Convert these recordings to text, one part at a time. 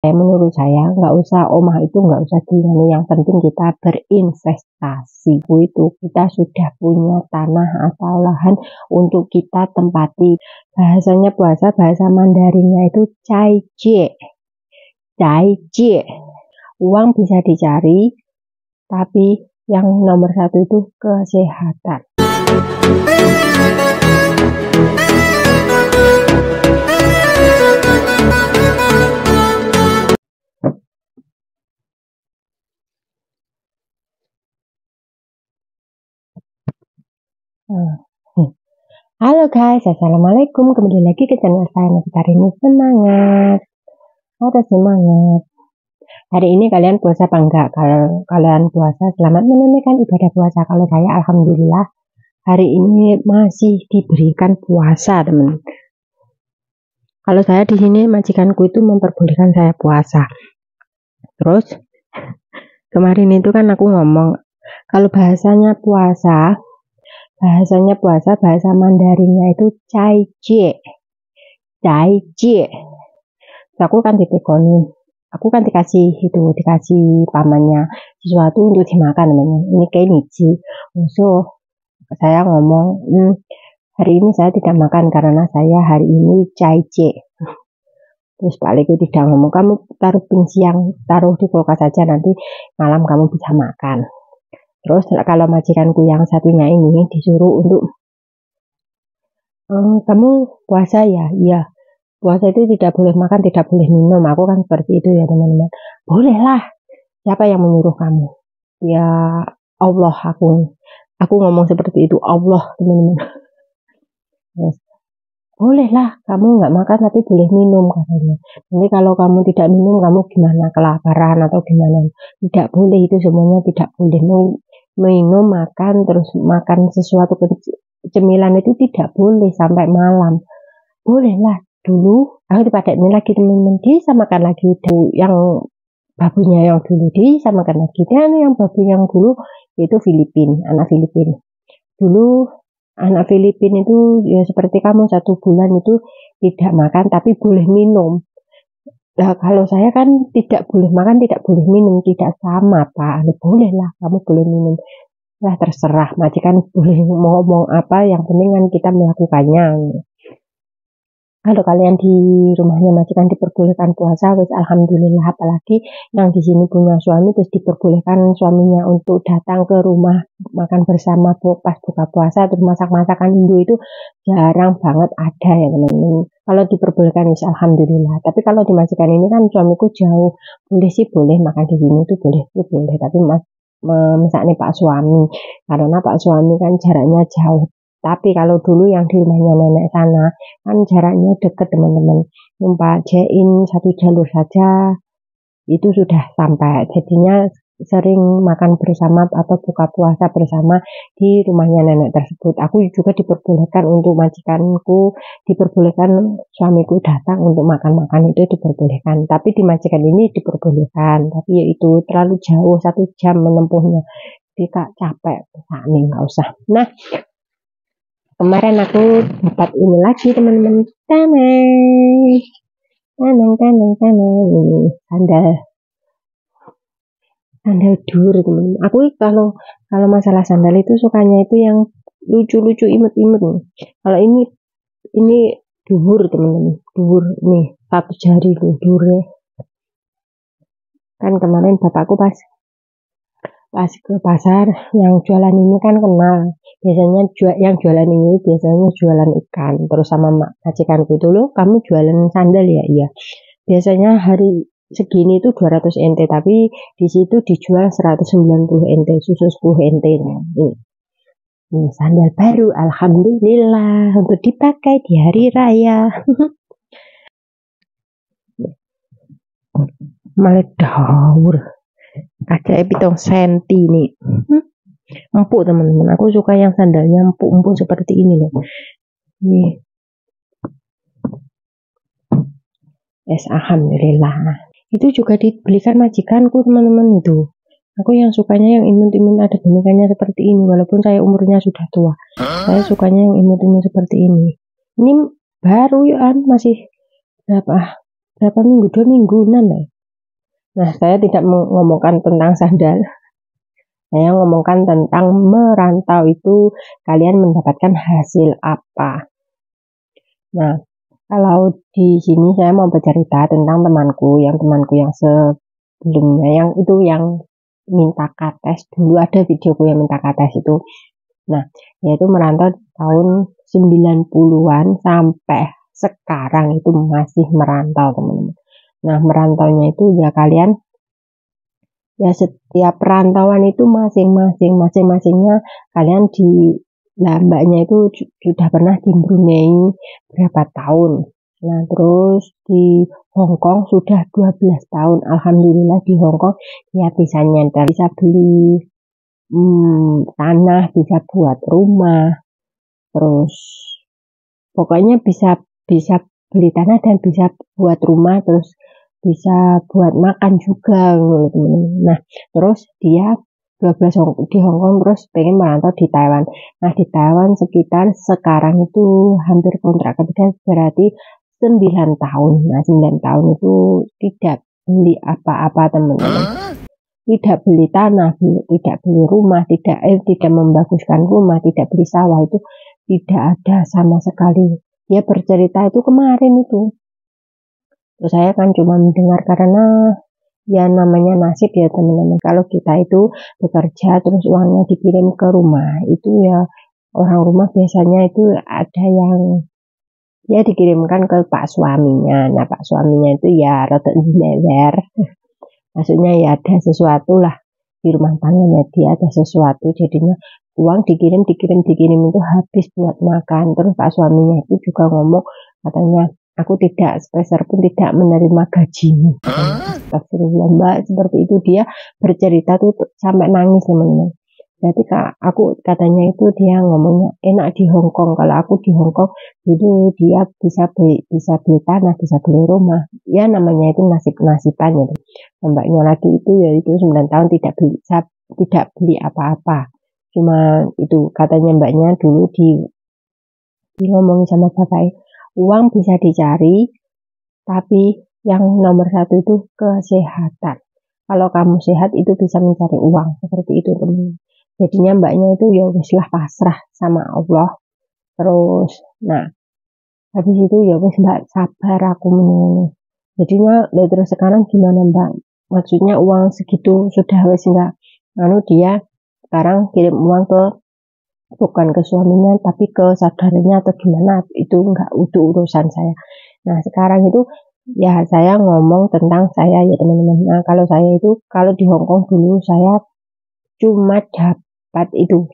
Menurut saya nggak usah omah itu nggak usah gimana, yang penting kita berinvestasi. Itu kita sudah punya tanah atau lahan untuk kita tempati. Bahasanya puasa, bahasa Mandarinnya itu cai jie. Uang bisa dicari, tapi yang nomor satu itu kesehatan. Halo guys, assalamualaikum. Kembali lagi ke channel saya. Hari ini semangat. Harus semangat. Hari ini kalian puasa apa enggak? Kalau kalian puasa, selamat menunaikan ibadah puasa. Kalau saya alhamdulillah hari ini masih diberikan puasa, teman. Kalau saya di sini majikanku itu memperbolehkan saya puasa. Terus kemarin itu kan aku ngomong kalau bahasanya puasa bahasa Mandarinnya itu cai jie. Aku kan dikasih pamannya sesuatu untuk dimakan namanya. Ini kayak nici. So saya ngomong, hari ini saya tidak makan karena saya hari ini cai jie. Terus Pak Leko tidak ngomong, kamu taruh siang, taruh di kulkas saja, nanti malam kamu bisa makan. Terus kalau majikanku yang satunya ini disuruh untuk kamu puasa ya? Iya. Puasa itu tidak boleh makan, tidak boleh minum. Aku kan seperti itu ya teman-teman. Bolehlah. Siapa yang menyuruh kamu? Ya Allah, aku ngomong seperti itu, Allah teman-teman. Yes. Bolehlah, kamu nggak makan tapi boleh minum katanya. Nanti kalau kamu tidak minum, kamu gimana? Kelaparan atau gimana? Tidak boleh, itu semuanya tidak boleh. Minum, makan, terus makan sesuatu cemilan itu tidak boleh sampai malam. Bolehlah. Dulu aku dipakai ini lagi teman-teman, disamakan lagi yang babunya yang dulu, disamakan lagi dan yang babu yang dulu yaitu anak Filipin. Dulu anak Filipin itu ya seperti kamu 1 bulan itu tidak makan tapi boleh minum. Nah kalau saya kan tidak boleh makan, tidak boleh minum, tidak sama Pak. Bolehlah, kamu boleh minum. Nah terserah, majikan boleh ngomong apa, yang penting kan kita melakukannya. Kalau kalian di rumahnya majikan diperbolehkan puasa, wes alhamdulillah. Apalagi yang di sini punya suami terus diperbolehkan suaminya untuk datang ke rumah makan bersama pas buka puasa, terus masak-masakan Indo itu jarang banget ada ya teman-teman. Kalau diperbolehkan wes alhamdulillah. Tapi kalau di majikan ini kan suamiku jauh, boleh makan di sini itu boleh. Tapi misalnya Pak suami, karena Pak suami kan jaraknya jauh. Tapi kalau dulu yang di rumahnya nenek sana, kan jaraknya dekat teman-teman. Numpak jain 1 jalur saja, itu sudah sampai. Jadinya sering makan bersama atau buka puasa bersama di rumahnya nenek tersebut. Aku juga diperbolehkan untuk majikanku, diperbolehkan suamiku datang untuk makan-makan, itu diperbolehkan. Tapi di majikan ini diperbolehkan. Tapi ya itu terlalu jauh, 1 jam menempuhnya. Jadi kak capek, nih nggak usah. Nah, kemarin aku dapat ini lagi teman-teman, taneng sandal dur teman-teman. Aku kalau masalah sandal itu sukanya itu yang lucu-lucu, imut-imut. Kalau ini dhuwur teman-teman, dhuwur nih 1 jari dhuwurnya. Kan kemarin bapakku pas ke pasar, yang jualan ini kan kenal. Biasanya yang jualan ini biasanya jualan ikan. Terus sama majikanku itu, loh kamu jualan sandal ya? Iya. Biasanya hari segini itu 200 NT, tapi di situ dijual 190 NT, susu 10 NT. Ini sandal baru, alhamdulillah, untuk dipakai di hari raya. Meledawur. Ada 7 senti nih. Empuk teman-teman. Aku suka yang sandalnya empuk-empuk seperti ini loh. Nih. Yes, alhamdulillah. Itu juga dibelikan majikanku teman-teman itu. Aku yang sukanya yang imut-imut ada bonekanya seperti ini, walaupun saya umurnya sudah tua. Saya sukanya yang imut-imut seperti ini. Ini baru ya, masih berapa? berapa minggu, 2 mingguan lah. Nah, saya tidak mengomongkan tentang sandal. Saya ngomongkan tentang merantau itu kalian mendapatkan hasil apa. Nah, kalau di sini saya mau bercerita tentang temanku yang sebelumnya, yang itu yang minta kates. Dulu ada videoku yang minta kates itu. Nah, yaitu merantau tahun 90-an sampai sekarang itu masih merantau, teman-teman. Nah, merantaunya itu ya kalian, ya setiap perantauan itu masing-masingnya kalian mbaknya itu sudah pernah di Brunei berapa tahun. Nah, terus di Hong Kong sudah 12 tahun. Alhamdulillah di Hong Kong ya bisa nyentel, bisa beli tanah, bisa buat rumah. Terus pokoknya bisa beli tanah dan bisa buat rumah, terus bisa buat makan juga, teman-teman. Nah, terus dia 12 di Hong Kong, terus pengen merantau di Taiwan. Nah, di Taiwan sekitar sekarang itu hampir kontrak ketiga, berarti 9 tahun. Nah, 9 tahun itu tidak beli apa-apa, teman-teman. Tidak beli tanah, tidak beli rumah, tidak membaguskan rumah, tidak beli sawah, itu tidak ada sama sekali. Dia bercerita itu kemarin itu. Terus saya kan cuma mendengar karena ya namanya nasib ya, teman-teman. Kalau kita itu bekerja terus uangnya dikirim ke rumah, itu ya orang rumah biasanya itu ada yang ya dikirimkan ke pak suaminya. Nah, pak suaminya itu ya rada leler. Maksudnya ya ada sesuatu lah di rumah tangganya dia, ada sesuatu, jadinya uang dikirim itu habis buat makan. Terus pak suaminya itu juga ngomong, katanya aku tidak sepeser pun tidak menerima gajimu. Astagfirullah, Mbak, seperti itu. Dia bercerita tuh sampai nangis, teman-teman. Berarti katanya itu dia ngomongnya enak di Hong Kong. Kalau aku di Hong Kong dulu dia bisa beli tanah, bisa beli rumah. Ya namanya itu nasib-nasiban gitu. Mbaknya lagi itu ya itu 9 tahun tidak beli apa-apa. Cuma itu katanya mbaknya dulu di ngomongin sama bapak, uang bisa dicari, tapi yang nomor satu itu kesehatan. Kalau kamu sehat itu bisa mencari uang, seperti itu, teman. Jadinya mbaknya itu ya weslah pasrah sama Allah. Terus, nah habis itu ya wes mbak sabar aku menunggu. Jadinya terus sekarang gimana mbak? Maksudnya uang segitu sudah wes enggak, dia sekarang kirim uang bukan ke suaminya tapi ke saudaranya atau gimana, itu enggak urusan saya. Nah, sekarang itu ya saya ngomong tentang saya ya, teman-teman. Nah, kalau saya itu kalau di Hong Kong dulu saya cuma dapat itu,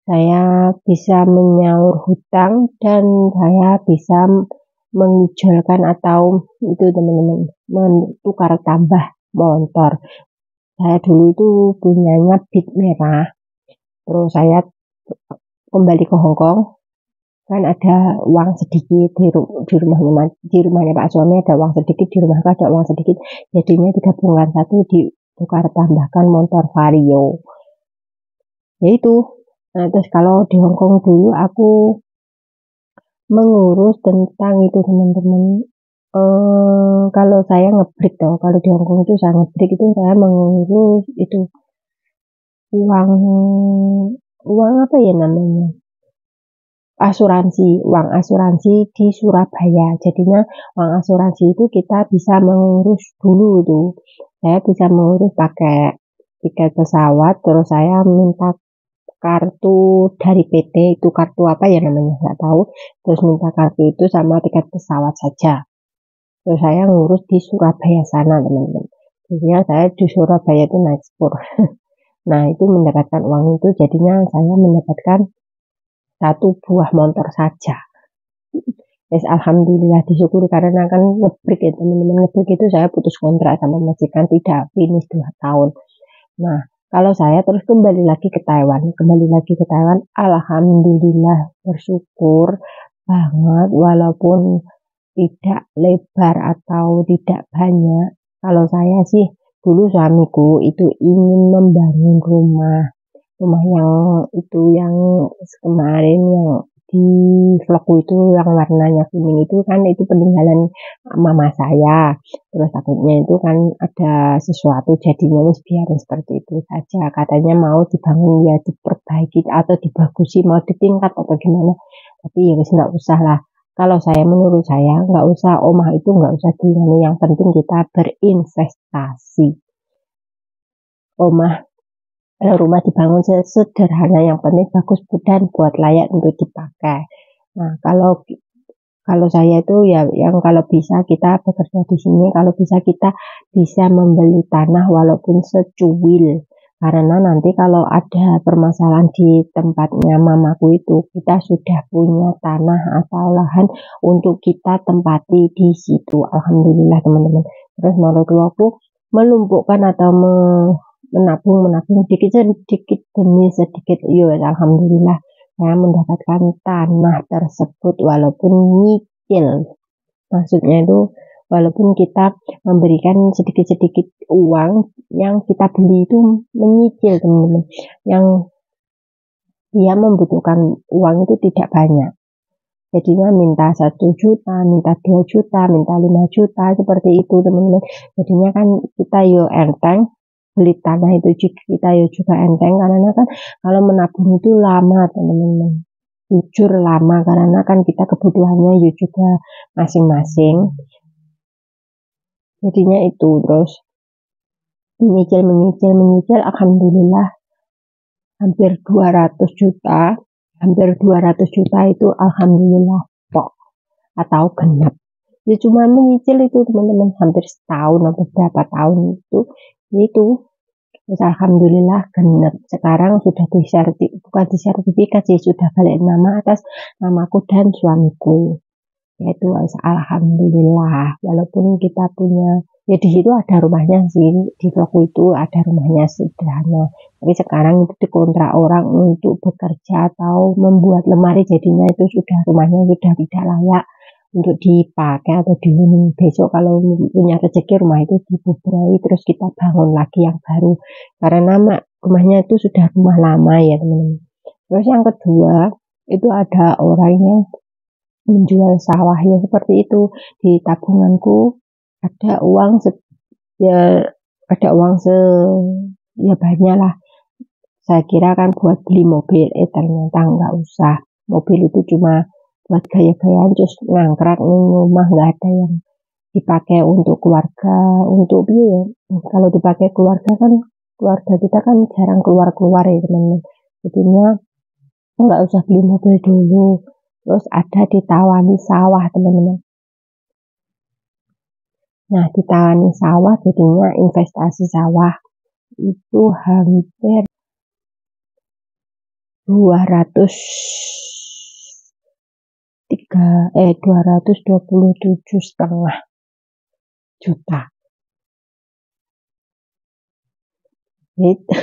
saya bisa menyaur hutang dan saya bisa menghijaukan atau itu, teman-teman, menukar tambah motor. Saya dulu itu punyanya Big merah. Terus saya kembali ke Hong Kong, kan ada uang sedikit di rumahnya Pak suami, ada uang sedikit, di rumahku ada uang sedikit, jadinya 3 bulan satu ditukar tambahkan motor Vario. Yaitu, nah, terus kalau di Hong Kong dulu aku mengurus tentang itu, teman-teman. Kalau saya ngebreak tuh, kalau di Hong Kong itu saya ngebreak itu saya mengurus itu uang apa ya namanya, uang asuransi di Surabaya. Jadinya uang asuransi itu kita bisa mengurus dulu tuh. Saya bisa mengurus pakai tiket pesawat, terus saya minta kartu dari PT, itu kartu apa ya namanya nggak tahu. Terus minta kartu itu sama tiket pesawat saja. Terus saya ngurus di Surabaya sana, teman-teman. Jadinya saya di Surabaya itu naik spur. Nah, itu mendapatkan uang itu, jadinya saya mendapatkan 1 buah motor saja. Yes, alhamdulillah disyukuri karena kan ngebreak ya, teman-teman. Ngebreak itu saya putus kontrak sama majikan, tidak finish 2 tahun. Nah, kalau saya terus kembali lagi ke Taiwan, alhamdulillah bersyukur banget, walaupun tidak lebar atau tidak banyak. Kalau saya sih dulu suamiku itu ingin membangun rumah yang itu yang kemarin yang di vlogku itu yang warnanya kuning itu kan itu peninggalan mama saya. Terus takutnya itu kan ada sesuatu, jadinya wis biarin seperti itu saja. Katanya mau dibangun ya diperbaiki atau dibagusi, mau ditingkat atau gimana. Tapi ya wis nggak usah lah. Kalau menurut saya nggak usah omah itu nggak usah dibangun. Yang penting kita berinvestasi. Rumah dibangun sederhana, yang penting bagus dan buat layak untuk dipakai. Nah, kalau saya itu ya yang kalau bisa kita bekerja di sini, kalau bisa kita bisa membeli tanah walaupun secuil. Karena nanti kalau ada permasalahan di tempatnya mamaku itu, kita sudah punya tanah atau lahan untuk kita tempati di situ. Alhamdulillah teman-teman. Terus menurut aku melumpuhkan atau menabung sedikit demi sedikit, ya alhamdulillah saya mendapatkan tanah tersebut walaupun nyicil. Maksudnya itu walaupun kita memberikan sedikit-sedikit uang yang kita beli itu menyicil teman-teman, yang dia membutuhkan uang itu tidak banyak, jadinya minta 1 juta, minta 2 juta, minta 5 juta seperti itu teman-teman. Jadinya kan kita yo enteng beli tanah itu, kita ya juga enteng karena kan kalau menabung itu lama teman-teman, jujur lama, karena kan kita kebutuhannya ya juga masing-masing. Jadinya itu terus menyicil alhamdulillah hampir 200 juta itu alhamdulillah pok atau genap. Ya cuma menyicil itu teman-teman hampir setahun atau berapa tahun itu alhamdulillah genap. Sekarang sudah bukan disertifikat sih, sudah balik nama atas namaku dan suamiku. Yaitu alhamdulillah, walaupun kita punya ya di situ ada rumahnya sih, di toko itu ada rumahnya sederhana, tapi sekarang itu dikontrak orang untuk bekerja atau membuat lemari, jadinya itu rumahnya sudah tidak layak untuk dipakai atau dihuni. Besok kalau punya rezeki rumah itu dibubrai, terus kita bangun lagi yang baru, karena rumahnya itu sudah rumah lama ya teman-teman. Terus yang kedua itu ada orang yang menjual sawah ya seperti itu. Di tabunganku ada uang ya banyak lah. Saya kira kan buat beli mobil, ternyata nggak usah. Mobil itu cuma buat gaya-gayaan, terus ngangkrak nih rumah, nggak ada yang dipakai untuk keluarga, untuk ya. Kalau dipakai keluarga kita kan jarang keluar ya teman-teman. Jadinya nggak usah beli mobil dulu. Terus ada ditawani sawah teman-teman. Nah ditawani sawah, jadinya investasi sawah itu hampir 227,5 juta. Itu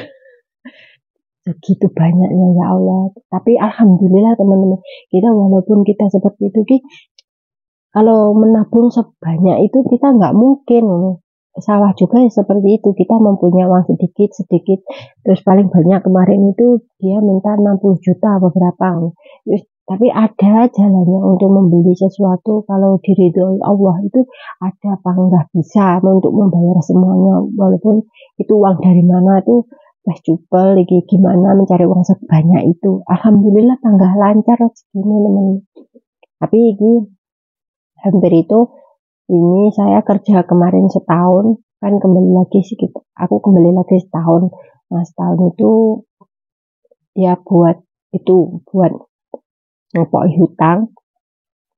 segitu banyaknya ya Allah. Tapi alhamdulillah teman-teman, kita walaupun kita seperti itu, kalau menabung sebanyak itu kita nggak mungkin. Sawah juga seperti itu, kita mempunyai uang sedikit, terus paling banyak kemarin itu dia minta 60 juta beberapa. Tapi ada jalannya untuk membeli sesuatu. Kalau diridhoi Allah itu ada apa nggak bisa untuk membayar semuanya, walaupun itu uang dari mana itu pas cupel lagi gimana mencari uang sebanyak itu. Alhamdulillah tangga lancar segini teman. Tapi ini hampir itu ini saya kerja kemarin setahun, kan aku kembali lagi setahun. Nah setahun itu ya buat ngepok hutang.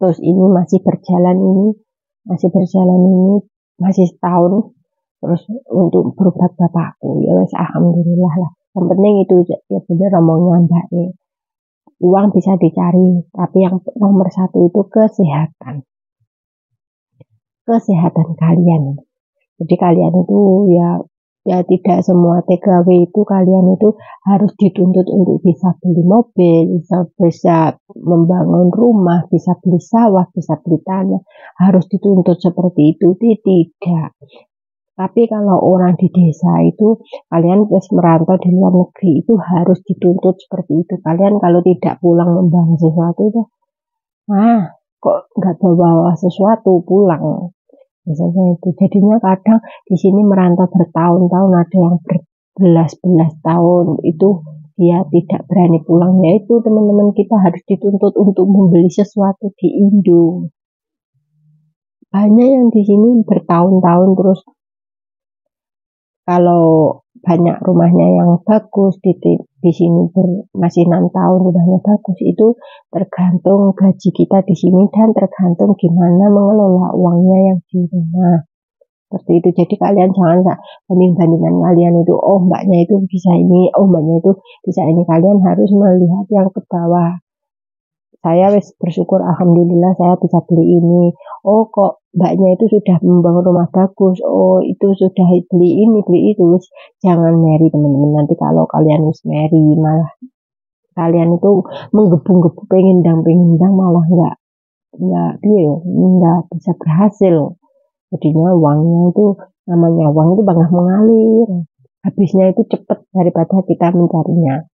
Terus ini masih berjalan masih setahun. Terus untuk berobat bapakku ya wes alhamdulillah lah. Yang penting itu ya bener omongnya Mbak, uang bisa dicari, tapi yang nomor satu itu kesehatan kalian. Jadi kalian itu ya tidak semua TKW itu kalian itu harus dituntut untuk bisa beli mobil, bisa membangun rumah, bisa beli sawah, bisa beli tanah, harus dituntut seperti itu. Tidak. Tapi kalau orang di desa itu, kalian pas merantau di luar negeri itu harus dituntut seperti itu. Kalian kalau tidak pulang membawa sesuatu itu, kok nggak bawa sesuatu pulang. Biasanya itu. Jadinya kadang di sini merantau bertahun-tahun, ada yang berbelas-belas tahun itu dia tidak berani pulang. Yaitu teman-teman kita harus dituntut untuk membeli sesuatu di Indo. Banyak yang di sini bertahun-tahun terus. Kalau banyak rumahnya yang bagus di sini masih 6 tahun rumahnya bagus, itu tergantung gaji kita di sini dan tergantung gimana mengelola uangnya yang di rumah. Seperti itu. Jadi kalian jangan banding-bandingkan kalian itu, oh mbaknya itu bisa ini, oh mbaknya itu bisa ini. Kalian harus melihat yang ke bawah. Saya bersyukur, alhamdulillah saya bisa beli ini. Oh kok mbaknya itu sudah membangun rumah bagus. Oh itu sudah beli ini, beli itu. Jangan marry teman-teman. Nanti kalau kalian harus marry malah kalian itu menggebu-gebu pengen dang malah nggak bisa berhasil. Jadinya uangnya itu, namanya uang itu bangga mengalir. Habisnya itu cepat daripada kita mencarinya.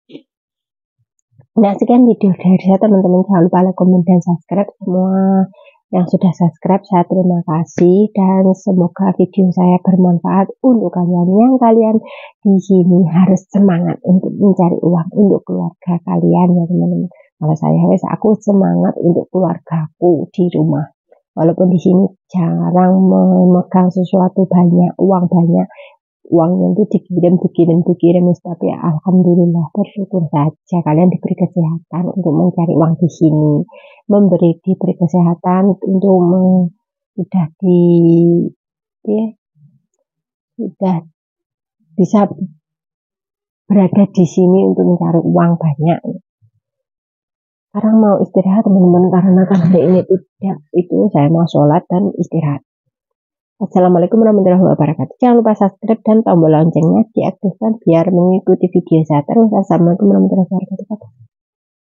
Nah, sekian video dari saya teman-teman. Jangan lupa like, komen, dan subscribe. Semua yang sudah subscribe saya terima kasih, dan semoga video saya bermanfaat untuk kalian. Yang kalian di sini harus semangat untuk mencari uang untuk keluarga kalian ya teman-teman. Kalau saya aku semangat untuk keluargaku di rumah. Walaupun di sini jarang memegang sesuatu banyak, uang banyak, uangnya itu dikirim, tapi alhamdulillah bersyukur saja kalian diberi kesehatan untuk mencari uang di sini, diberi kesehatan untuk sudah bisa berada di sini untuk mencari uang banyak. Sekarang mau istirahat teman-teman, karena kan hari ini itu saya mau sholat dan istirahat. Assalamualaikum warahmatullahi wabarakatuh. Jangan lupa subscribe dan tombol loncengnya diaktifkan biar mengikuti video saya terus. Assalamualaikum warahmatullahi wabarakatuh.